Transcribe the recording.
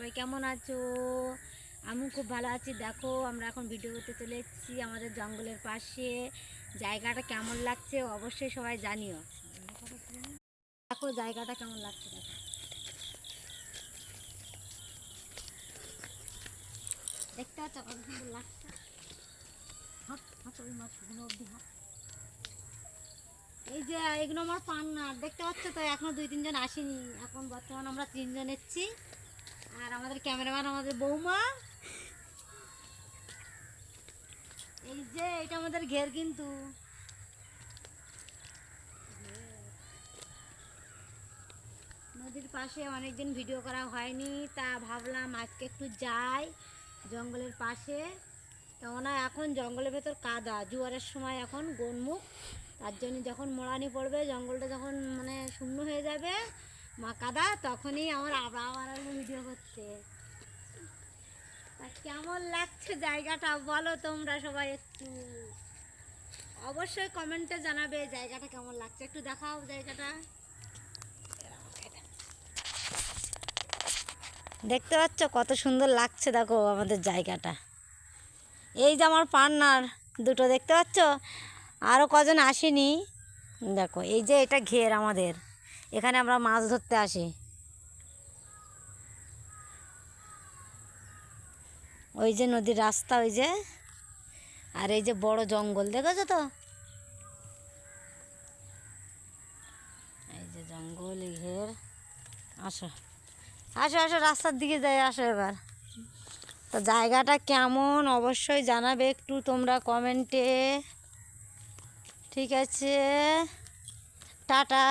সবাই কেমন আছো? আমি খুব ভালো আছি। দেখো আমরা এখন ভিডিও করতে চলে এসেছি আমাদের জঙ্গলের পাশে। জায়গাটা কেমন লাগছে অবশ্যই সবাই জানিও। দেখো জায়গাটা কেমন লাগছে, দেখো দেখতে পাচ্ছ কত সুন্দর লাগছে। হাত হাত ওই মাছগুলো অব্দি হাত। এই যে এগুলো আমার পান্নার, দেখতে পাচ্ছ তো? এখনো 2-3 জন আসেনি, এখন বর্তমান আমরা 3 জন এসেছি। আর আমাদের ক্যামেরাম্যান আমাদের বৌমা। এই যে এটা আমাদের ঘের, কিন্তু নদীর পাশে অনেকদিন ভিডিও করা হয়নি, তা ভাবলাম আজকে একটু যাই জঙ্গলের পাশে। কেননা এখন জঙ্গলের ভেতর কাদা, জোয়ারের সময় এখন গোনমুখ, তার জন্য যখন মোড়ানি পড়বে, জঙ্গলটা যখন মানে শূন্য হয়ে যাবে মা কাদা, তখনই আমার আবার ভিডিও করতে। তা কেমন লাগছে জায়গাটা বলো তোমরা সবাই একটু, অবশ্যই কমেন্টে জানাবে জায়গাটা কেমন লাগছে। একটু দেখাও জায়গাটা। দেখতে পাচ্ছ কত সুন্দর লাগছে, দেখো আমাদের জায়গাটা। এই যে আমার পার্টনার দুটো, দেখতে পাচ্ছ? আরও কজন আসেনি। দেখো এই যে এটা ঘের আমাদের, এখানে আমরা মাছ ধরতে আসি। ওই যে নদীর রাস্তা, ওই যে, আর এই যে বড় জঙ্গল, দেখেছো তো? এই যে জঙ্গল, এই ঘের। আসো আসো আসো, রাস্তার দিকে যাই, আসো এবার। তো জায়গাটা কেমন অবশ্যই জানাবে একটু তোমরা কমেন্টে। ঠিক আছে, টাটা।